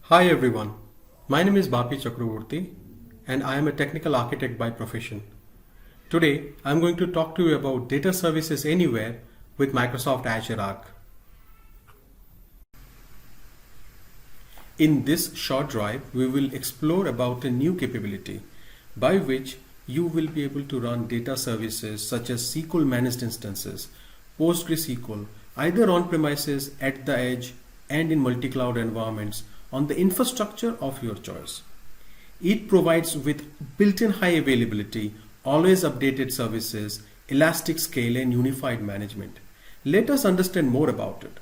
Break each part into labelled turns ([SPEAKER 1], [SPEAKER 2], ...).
[SPEAKER 1] Hi everyone, my name is Bapi Chakravorty and I am a technical architect by profession. Today I am going to talk to you about data services anywhere with Microsoft Azure Arc. In this short drive, we will explore about a new capability by which you will be able to run data services such as SQL managed instances, PostgreSQL, either on premises, at the edge, and in multi-cloud environments on the infrastructure of your choice. It provides with built-in high availability, always updated services, elastic scale and unified management. Let us understand more about it.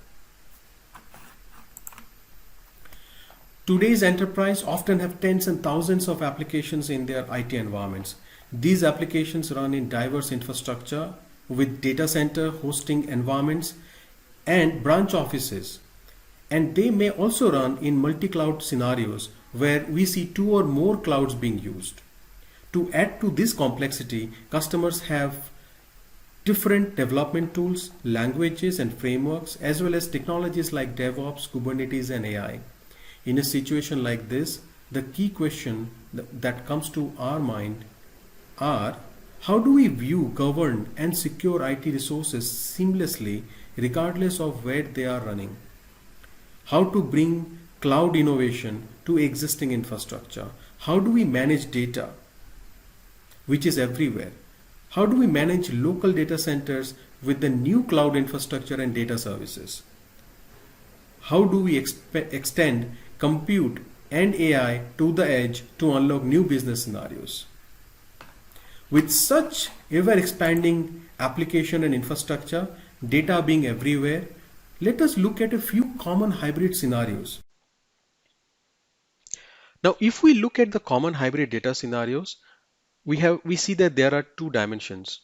[SPEAKER 1] Today's enterprise often have tens and thousands of applications in their IT environments. These applications run in diverse infrastructure with data center hosting environments and branch offices. And they may also run in multi-cloud scenarios where we see two or more clouds being used. To add to this complexity, customers have different development tools, languages and frameworks, as well as technologies like DevOps, Kubernetes and AI. In a situation like this, the key question that comes to our mind are: how do we view, govern and secure IT resources seamlessly regardless of where they are running? How to bring cloud innovation to existing infrastructure? How do we manage data which is everywhere? How do we manage local data centers with the new cloud infrastructure and data services? How do we extend compute and AI to the edge to unlock new business scenarios? With such ever expanding application and infrastructure, data being everywhere, let us look at a few common hybrid scenarios.
[SPEAKER 2] Now, if we look at the common hybrid data scenarios, we see that there are two dimensions.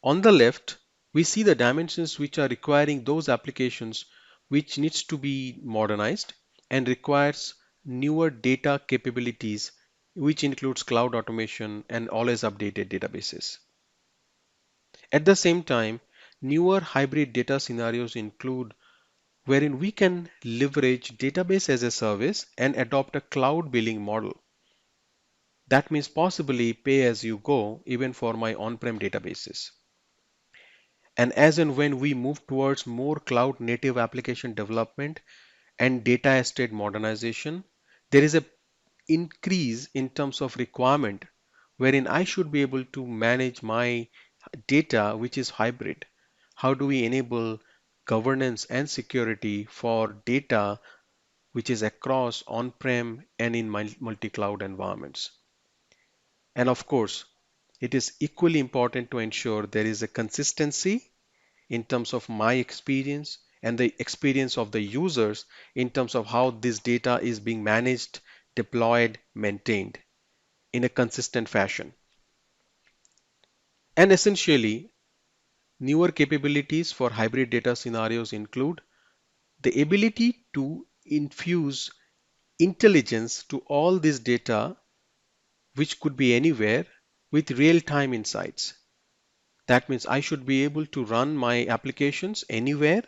[SPEAKER 2] On the left, we see the dimensions which are requiring those applications which needs to be modernized and requires newer data capabilities, which includes cloud automation and always updated databases. At the same time, newer hybrid data scenarios include wherein we can leverage database as a service and adopt a cloud billing model. That means possibly pay as you go even for my on-prem databases. And as and when we move towards more cloud native application development and data estate modernization, there is a increase in terms of requirement wherein I should be able to manage my data which is hybrid. How do we enable governance and security for data which is across on-prem and in multi-cloud environments? And of course, it is equally important to ensure there is a consistency in terms of my experience and the experience of the users in terms of how this data is being managed, deployed, maintained in a consistent fashion. And essentially, newer capabilities for hybrid data scenarios include the ability to infuse intelligence to all this data, which could be anywhere, with real-time insights. That means I should be able to run my applications anywhere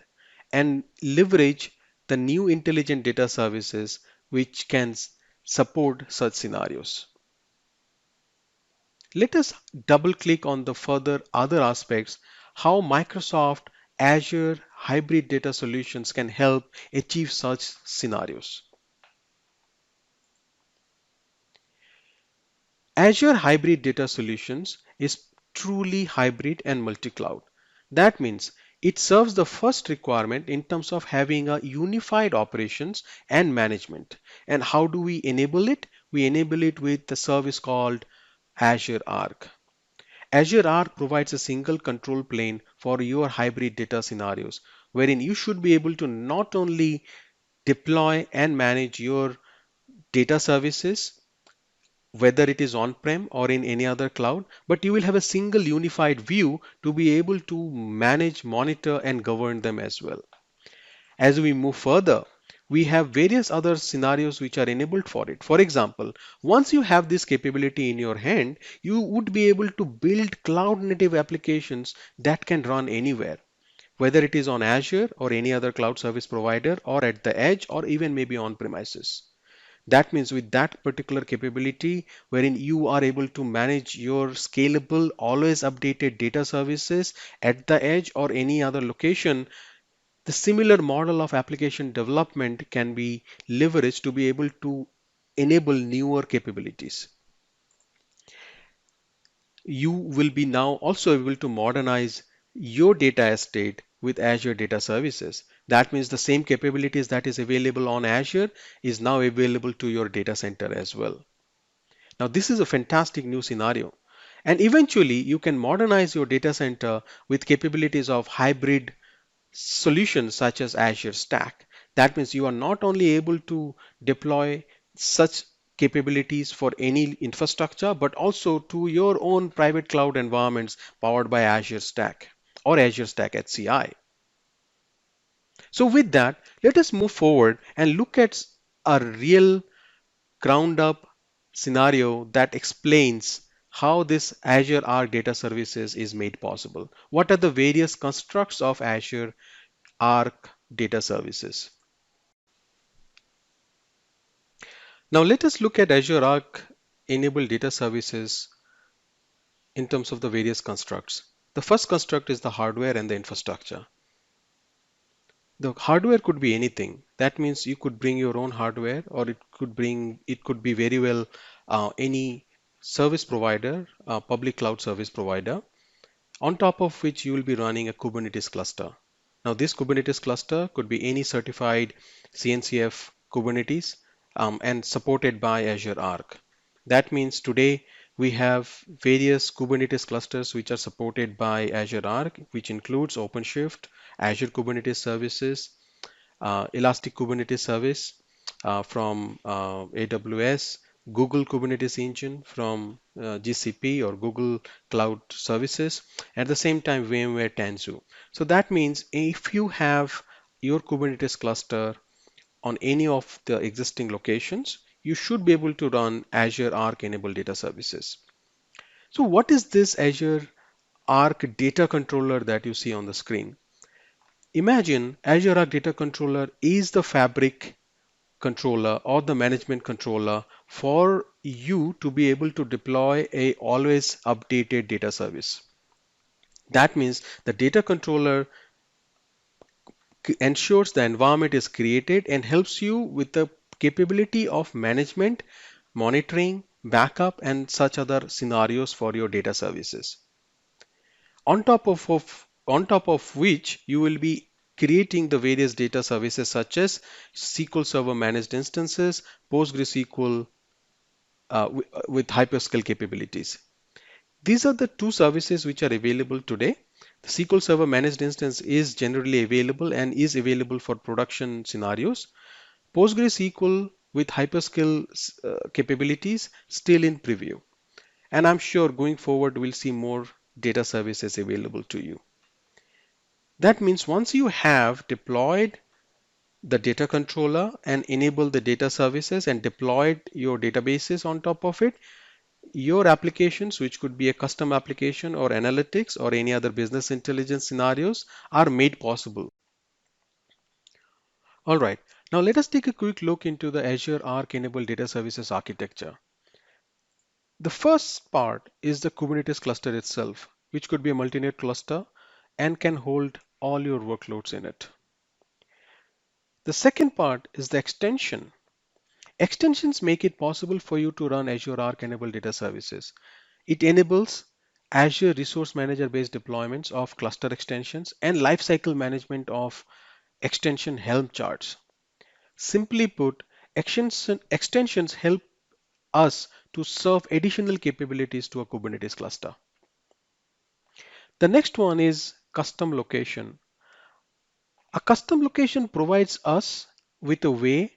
[SPEAKER 2] and leverage the new intelligent data services which can support such scenarios. Let us double click on the further other aspects how Microsoft Azure hybrid data solutions can help achieve such scenarios. Azure Hybrid Data Solutions is truly hybrid and multi-cloud. That means it serves the first requirement in terms of having a unified operations and management. And how do we enable it? We enable it with the service called Azure Arc. Azure Arc provides a single control plane for your hybrid data scenarios, wherein you should be able to not only deploy and manage your data services whether it is on-prem or in any other cloud, but you will have a single unified view to be able to manage, monitor, and govern them as well. As we move further, we have various other scenarios which are enabled for it. For example, once you have this capability in your hand, you would be able to build cloud native applications that can run anywhere, whether it is on Azure or any other cloud service provider or at the edge or even maybe on premises. That means with that particular capability, wherein you are able to manage your scalable, always updated data services at the edge or any other location, the similar model of application development can be leveraged to be able to enable newer capabilities. You will be now also able to modernize your data estate with Azure Data Services. That means the same capabilities that is available on Azure is now available to your data center as well. Now, this is a fantastic new scenario. And eventually, you can modernize your data center with capabilities of hybrid solutions such as Azure Stack. That means you are not only able to deploy such capabilities for any infrastructure, but also to your own private cloud environments powered by Azure Stack or Azure Stack HCI. So with that, let us move forward and look at a real ground up scenario that explains how this Azure Arc Data Services is made possible. What are the various constructs of Azure Arc Data Services? Now let us look at Azure Arc enabled data services in terms of the various constructs. The first construct is the hardware and the infrastructure. The hardware could be anything. That means you could bring your own hardware, or it could be very well any service provider, public cloud service provider, on top of which you will be running a Kubernetes cluster. Now, this Kubernetes cluster could be any certified CNCF Kubernetes and supported by Azure Arc. That means today we have various Kubernetes clusters which are supported by Azure Arc, which includes OpenShift, Azure Kubernetes Services, Elastic Kubernetes Service from AWS, Google Kubernetes Engine from GCP or Google Cloud Services, at the same time VMware Tanzu. So that means if you have your Kubernetes cluster on any of the existing locations, you should be able to run Azure Arc enabled data services. So what is this Azure Arc data controller that you see on the screen? Imagine Azure Arc Data Controller is the fabric controller or the management controller for you to be able to deploy a always updated data service. That means the data controller ensures the environment is created and helps you with the capability of management, monitoring, backup, and such other scenarios for your data services. On top of which you will be creating the various data services such as SQL Server managed instances, PostgreSQL with hyperscale capabilities. These are the two services which are available today. The SQL Server managed instance is generally available and is available for production scenarios. PostgreSQL with hyperscale capabilities still in preview. And I'm sure going forward we'll see more data services available to you. That means once you have deployed the data controller and enabled the data services and deployed your databases on top of it, your applications, which could be a custom application or analytics or any other business intelligence scenarios, are made possible. All right, now let us take a quick look into the Azure Arc enabled data services architecture. The first part is the Kubernetes cluster itself, which could be a multi-node cluster and can hold all your workloads in it. The second part is the extension. Extensions make it possible for you to run Azure Arc enabled data services. It enables Azure Resource Manager based deployments of cluster extensions and lifecycle management of extension Helm charts. Simply put, extensions help us to serve additional capabilities to a Kubernetes cluster. The next one is custom location. A custom location provides us with a way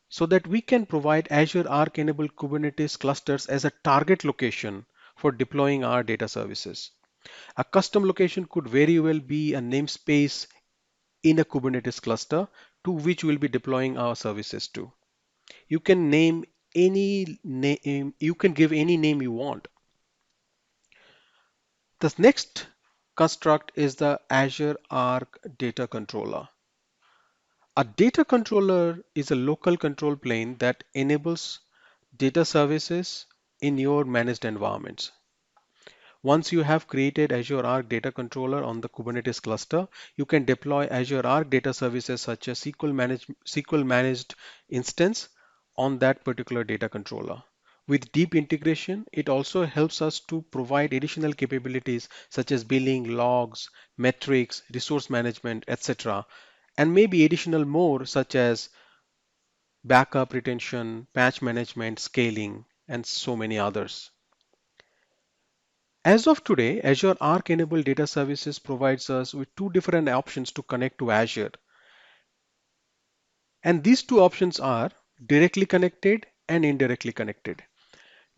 [SPEAKER 2] so that we can provide Azure Arc enabled Kubernetes clusters as a target location for deploying our data services. A custom location could very well be a namespace in a Kubernetes cluster to which we'll be deploying our services to. You can name any name, you can give any name you want. The next construct is the Azure Arc Data Controller. A data controller is a local control plane that enables data services in your managed environments. Once you have created Azure Arc Data Controller on the Kubernetes cluster, you can deploy Azure Arc data services such as SQL managed instance on that particular data controller. With deep integration, it also helps us to provide additional capabilities such as billing, logs, metrics, resource management, etc. And maybe additional more such as backup retention, patch management, scaling, and so many others. As of today, Azure Arc enabled data services provides us with two different options to connect to Azure. And these two options are directly connected and indirectly connected.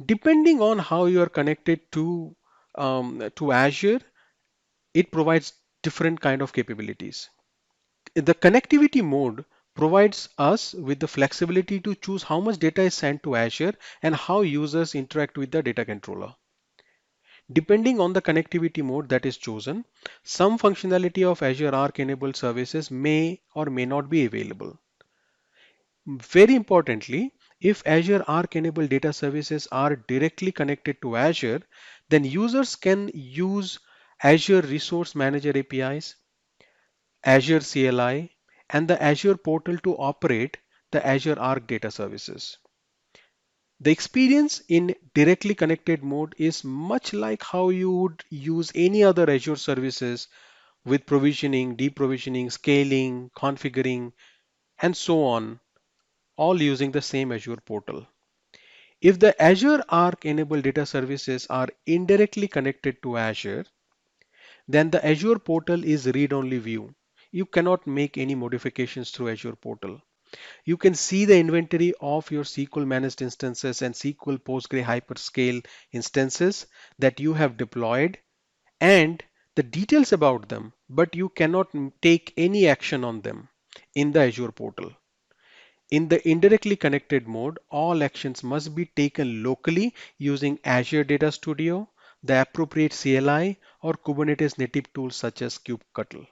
[SPEAKER 2] Depending on how you are connected to Azure, it provides different kind of capabilities. The connectivity mode provides us with the flexibility to choose how much data is sent to Azure and how users interact with the data controller. Depending on the connectivity mode that is chosen, some functionality of Azure Arc enabled services may or may not be available. Very importantly, if Azure Arc enabled data services are directly connected to Azure, then users can use Azure Resource Manager APIs, Azure CLI, and the Azure portal to operate the Azure Arc data services. The experience in directly connected mode is much like how you would use any other Azure services with provisioning, deprovisioning, scaling, configuring, and so on, all using the same Azure portal. If the Azure Arc enabled data services are indirectly connected to Azure, then the Azure portal is read-only view. You cannot make any modifications through Azure portal. You can see the inventory of your SQL managed instances and SQL Postgre Hyperscale instances that you have deployed and the details about them, but you cannot take any action on them in the Azure portal. In the indirectly connected mode, all actions must be taken locally using Azure Data Studio, the appropriate CLI, or Kubernetes native tools such as kubectl.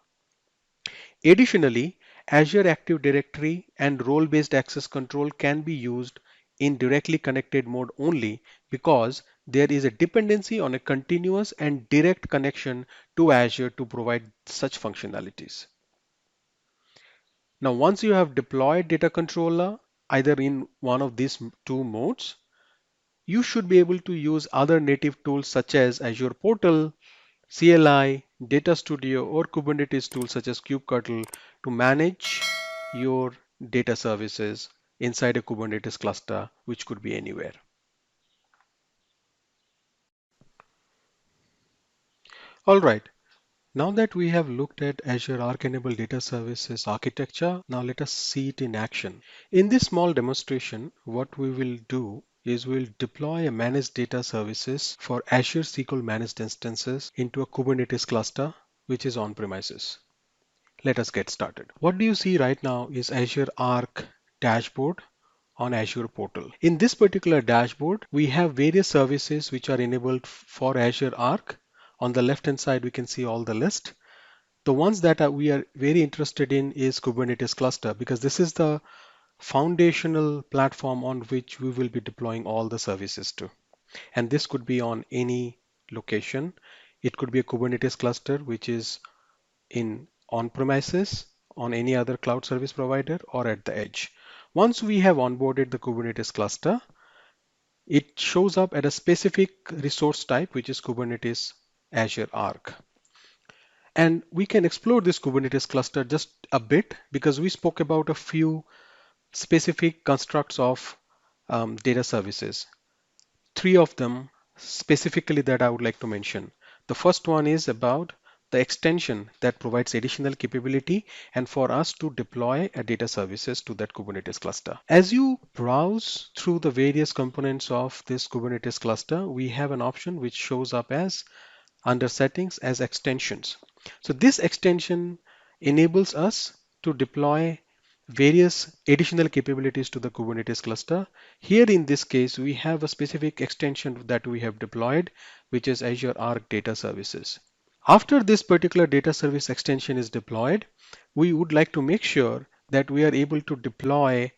[SPEAKER 2] Additionally, Azure Active Directory and role-based access control can be used in directly connected mode only because there is a dependency on a continuous and direct connection to Azure to provide such functionalities. Now, once you have deployed Data Controller either in one of these two modes, you should be able to use other native tools such as Azure Portal, CLI, Data Studio, or Kubernetes tools such as kubectl to manage your data services inside a Kubernetes cluster, which could be anywhere. All right. Now that we have looked at Azure Arc enabled data services architecture, now let us see it in action. In this small demonstration, what we will do is we'll deploy a managed data services for Azure SQL managed instances into a Kubernetes cluster, which is on premises. Let us get started. What do you see right now is Azure Arc dashboard on Azure portal. In this particular dashboard, we have various services which are enabled for Azure Arc. On the left hand side, we can see all the list. The ones that we are very interested in is Kubernetes cluster because this is the foundational platform on which we will be deploying all the services to. And this could be on any location. It could be a Kubernetes cluster, which is in on-premises, on any other cloud service provider, or at the edge. Once we have onboarded the Kubernetes cluster, it shows up at a specific resource type, which is Kubernetes Azure Arc. And we can explore this Kubernetes cluster just a bit because we spoke about a few specific constructs of data services. Three of them specifically that I would like to mention. The first one is about the extension that provides additional capability and for us to deploy a data services to that Kubernetes cluster. As you browse through the various components of this Kubernetes cluster, we have an option which shows up as under settings as extensions. So this extension enables us to deploy various additional capabilities to the Kubernetes cluster. Here in this case, we have a specific extension that we have deployed, which is Azure Arc Data Services. After this particular data service extension is deployed, we would like to make sure that we are able to deploy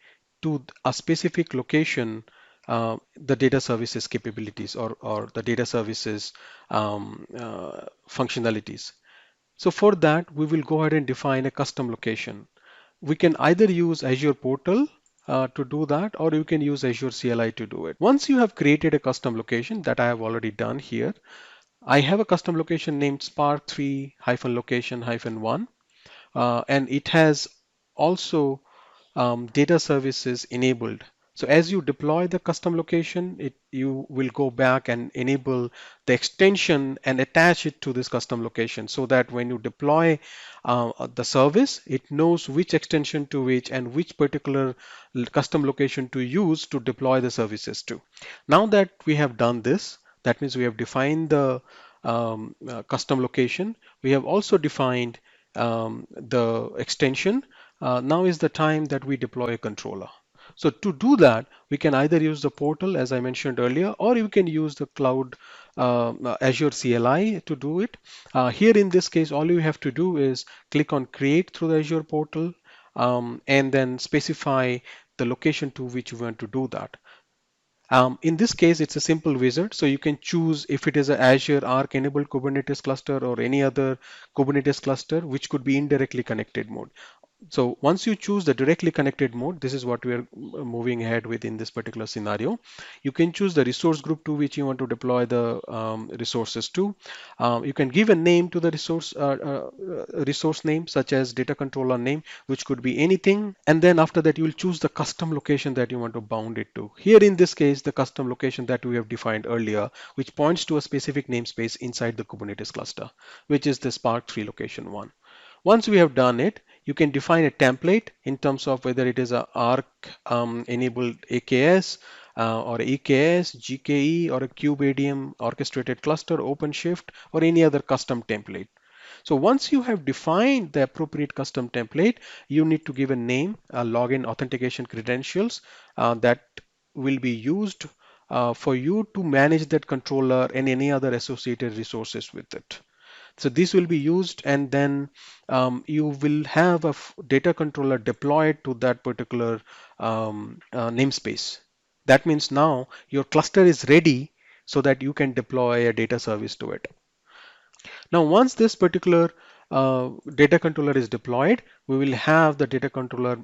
[SPEAKER 2] to a specific location the data services capabilities or the data services functionalities. So for that, we will go ahead and define a custom location. We can either use Azure Portal to do that, or you can use Azure CLI to do it. Once you have created a custom location that I have already done here, I have a custom location named spark3-location-1, and it has also data services enabled. So as you deploy the custom location, you will go back and enable the extension and attach it to this custom location so that when you deploy the service, it knows which extension to which and which particular custom location to use to deploy the services to. Now that we have done this, that means we have defined the custom location. We have also defined the extension. Now is the time that we deploy a controller. So to do that, we can either use the portal as I mentioned earlier, or you can use the cloud Azure CLI to do it. Here in this case, all you have to do is click on create through the Azure portal and then specify the location to which you want to do that. In this case, it's a simple wizard. So you can choose if it is an Azure Arc enabled Kubernetes cluster or any other Kubernetes cluster, which could be indirectly connected mode. So once you choose the directly connected mode, this is what we are moving ahead with in this particular scenario. You can choose the resource group to which you want to deploy the resources to. You can give a name to the resource name, such as data controller name, which could be anything. And then after that, you will choose the custom location that you want to bound it to. Here in this case, the custom location that we have defined earlier, which points to a specific namespace inside the Kubernetes cluster, which is the Spark 3 location 1. Once we have done it, you can define a template in terms of whether it is a Arc enabled AKS or EKS, GKE, or a KubeADM orchestrated cluster, OpenShift, or any other custom template. So once you have defined the appropriate custom template, you need to give a name, a login authentication credentials that will be used for you to manage that controller and any other associated resources with it. So this will be used, and then you will have a data controller deployed to that particular namespace. That means now your cluster is ready so that you can deploy a data service to it. Now, once this particular data controller is deployed, we will have the data controller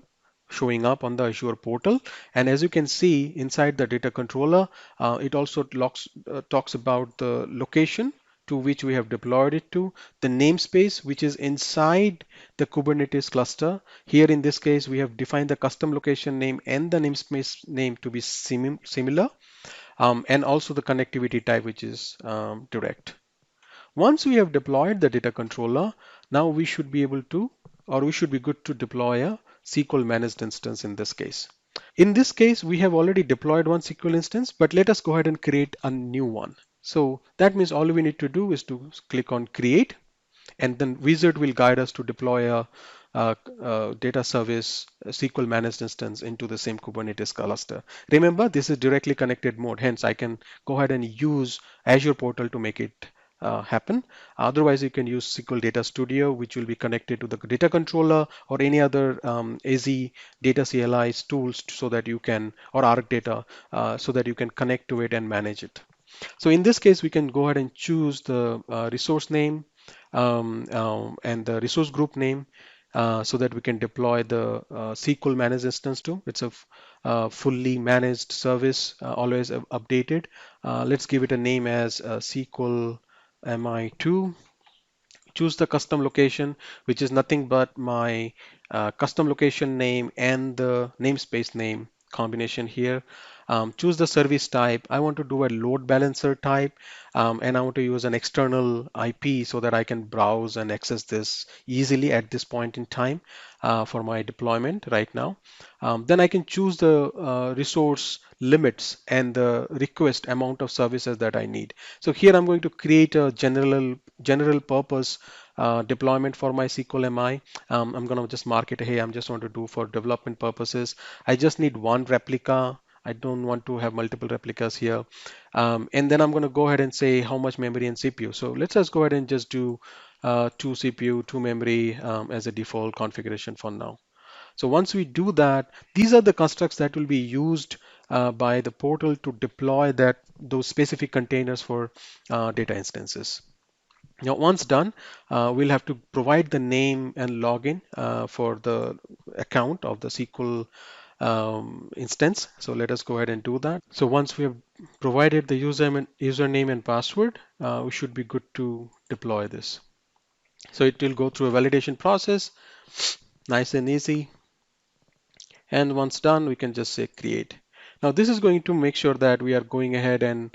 [SPEAKER 2] showing up on the Azure portal. And as you can see inside the data controller, it also talks about the location to which we have deployed it to, the namespace which is inside the Kubernetes cluster. Here in this case, we have defined the custom location name and the namespace name to be similar, and also the connectivity type, which is direct. Once we have deployed the data controller, now we should be able to, or we should be good to deploy a SQL managed instance in this case. In this case, we have already deployed one SQL instance, but let us go ahead and create a new one. So that means all we need to do is to click on create, and then wizard will guide us to deploy a data service SQL managed instance into the same Kubernetes cluster. Remember, this is directly connected mode. Hence, I can go ahead and use Azure portal to make it happen. Otherwise, you can use SQL Data Studio, which will be connected to the data controller or any other AZ data CLI's tools so that you can, or Arc data, so that you can connect to it and manage it. So in this case, we can go ahead and choose the resource name and the resource group name so that we can deploy the SQL managed instance to. It's a fully managed service, always updated. Let's give it a name as SQL MI2. Choose the custom location, which is nothing but my custom location name and the namespace name combination here. Choose the service type. I want to do a load balancer type, and I want to use an external IP so that I can browse and access this easily at this point in time for my deployment right now. Then I can choose the resource limits and the request amount of services that I need. So here I'm going to create a general purpose deployment for my SQL MI. I'm going to just mark it, hey, I'm just want to do for development purposes. I just need one replica. I don't want to have multiple replicas here. And then I'm going to go ahead and say how much memory and CPU. So let's just go ahead and just do 2 CPU, 2 memory as a default configuration for now. So once we do that, these are the constructs that will be used by the portal to deploy those specific containers for data instances. Now, once done, we'll have to provide the name and login for the account of the SQL instance. So let us go ahead and do that. So once we have provided the username and password, we should be good to deploy this. So it will go through a validation process, nice and easy. And once done, we can just say create. Now this is going to make sure that we are going ahead and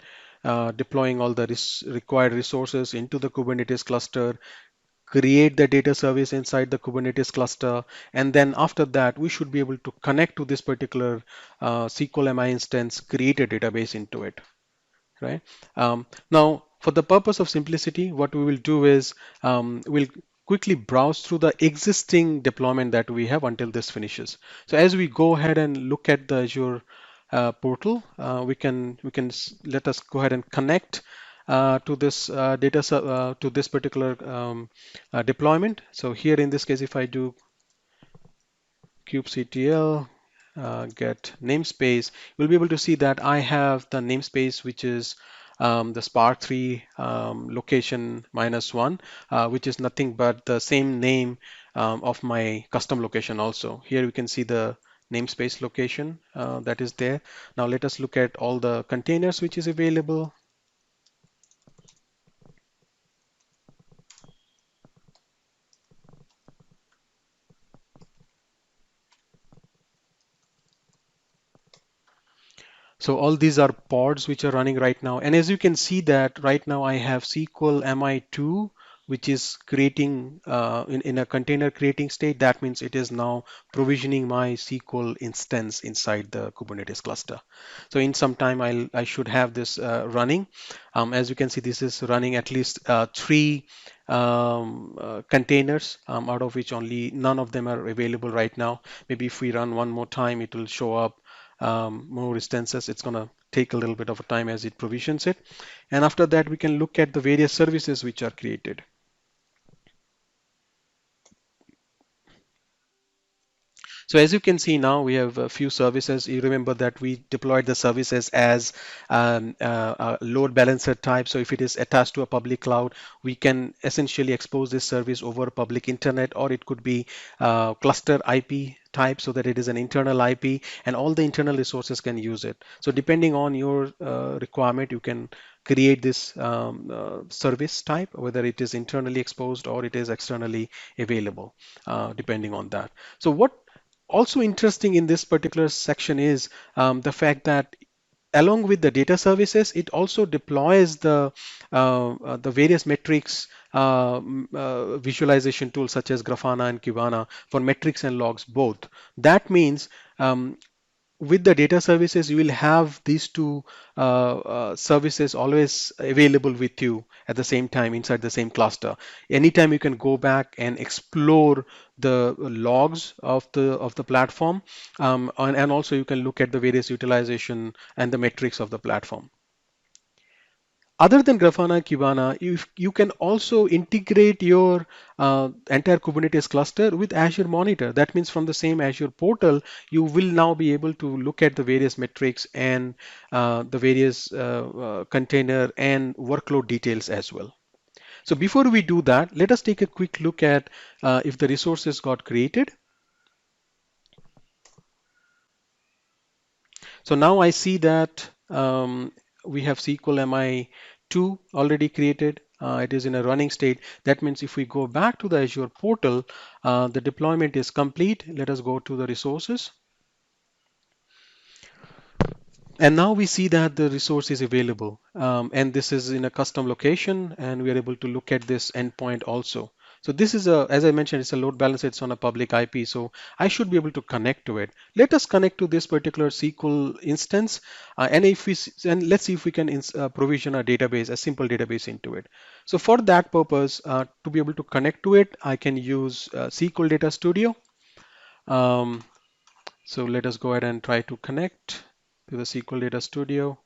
[SPEAKER 2] deploying all the required resources into the Kubernetes cluster, create the data service inside the Kubernetes cluster, and then after that, we should be able to connect to this particular SQL MI instance, create a database into it, right? Now, for the purpose of simplicity, what we will do is we'll quickly browse through the existing deployment that we have until this finishes. So as we go ahead and look at the Azure portal, let us go ahead and connect to this to this particular deployment. So here in this case, if I do kubectl get namespace, you'll be able to see that I have the namespace, which is the Spark 3 location -1, which is nothing but the same name of my custom location also. Here we can see the namespace location that is there. Now let us look at all the containers which is available. So all these are pods which are running right now. And as you can see that right now I have SQL MI2, which is creating in a container creating state. That means it is now provisioning my SQL instance inside the Kubernetes cluster. So in some time I should have this running. As you can see, this is running at least three containers, out of which only none of them are available right now. Maybe if we run one more time, it will show up more instances. It's going to take a little bit of a time as it provisions it. And after that, we can look at the various services which are created. So as you can see now, we have a few services. You remember that we deployed the services as a load balancer type. So if it is attached to a public cloud, we can essentially expose this service over public internet, or it could be cluster IP type so that it is an internal IP and all the internal resources can use it. So depending on your requirement, you can create this service type, whether it is internally exposed or it is externally available, depending on that. So what also interesting in this particular section is the fact that along with the data services, it also deploys the various metrics visualization tools such as Grafana and Kibana for metrics and logs both. That means with the data services, you will have these two services always available with you at the same time inside the same cluster. Anytime you can go back and explore the logs of the platform, and also you can look at the various utilization and the metrics of the platform. Other than Grafana, Kibana, you can also integrate your entire Kubernetes cluster with Azure Monitor. That means from the same Azure portal, you will now be able to look at the various metrics and the various container and workload details as well. So before we do that, let us take a quick look at if the resources got created. So now I see that we have SQL MI2 already created. It is in a running state. That means if we go back to the Azure portal, the deployment is complete. Let us go to the resources. And now we see that the resource is available. And this is in a custom location, and we are able to look at this endpoint also. So this is as I mentioned, it's a load balancer. It's on a public IP. So I should be able to connect to it. Let us connect to this particular SQL instance. And let's see if we can provision a database, a simple database into it. So for that purpose, to be able to connect to it, I can use SQL Data Studio. So let us go ahead and try to connect to the SQL Data Studio.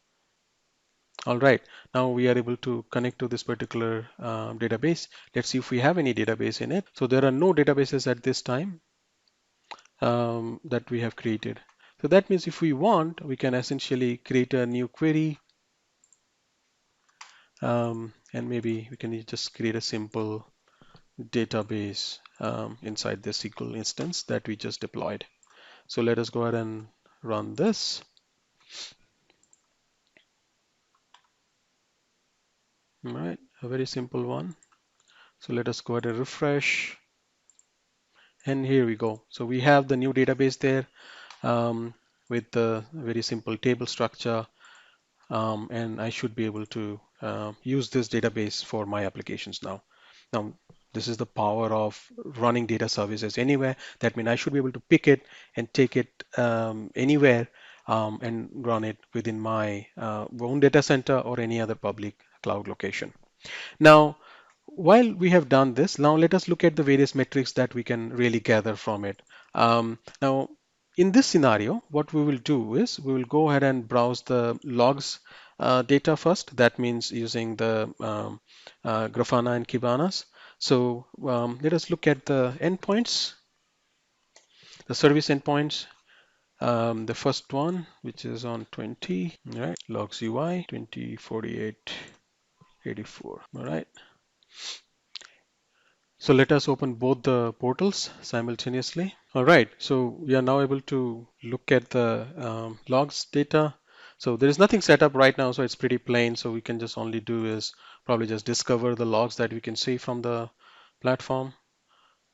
[SPEAKER 2] All right, now we are able to connect to this particular database. Let's see if we have any database in it. So there are no databases at this time. that we have created. So that means if we want, we can essentially create a new query, and maybe we can just create a simple database inside the SQL instance that we just deployed. So let us go ahead and run this. All right, a very simple one. So let us go ahead and refresh. And here we go. So we have the new database there with the very simple table structure. And I should be able to use this database for my applications now. Now, this is the power of running data services anywhere. That means I should be able to pick it and take it anywhere and run it within my own data center or any other public cloud location. Now, while we have done this, now let us look at the various metrics that we can really gather from it. Now, in this scenario, what we will do is we will go ahead and browse the logs data first. That means using the Grafana and Kibanas. So let us look at the endpoints, the service endpoints. The first one, which is on 20, all right, logs UI 204884, all right. So let us open both the portals simultaneously. All right, so we are now able to look at the logs data. So there is nothing set up right now, so it's pretty plain. So we can just only do is probably just discover the logs that we can see from the platform.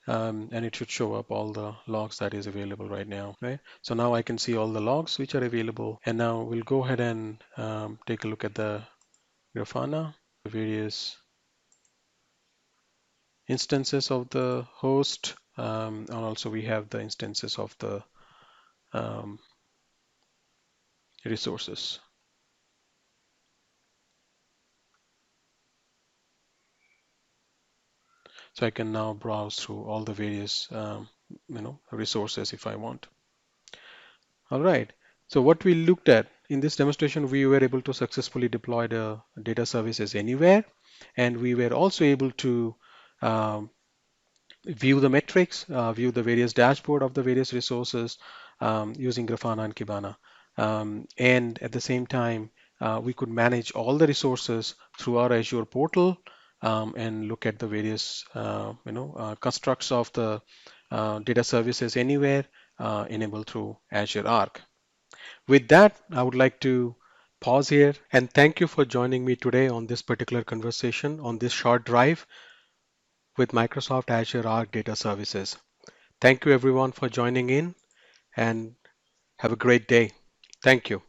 [SPEAKER 2] And it should show up all the logs that is available right now, right? So now I can see all the logs which are available. And now we'll go ahead and take a look at the Grafana, the various instances of the host, and also we have the instances of the um, resources. So I can now browse through all the various resources if I want. All right. So what we looked at in this demonstration, we were able to successfully deploy the data services anywhere, and we were also able to um, view the metrics, view the various dashboard of the various resources using Grafana and Kibana. And at the same time, we could manage all the resources through our Azure portal and look at the various constructs of the data services anywhere enabled through Azure Arc. With that, I would like to pause here and thank you for joining me today on this particular conversation on this short drive with Microsoft Azure Arc Data Services. Thank you everyone for joining in and have a great day. Thank you.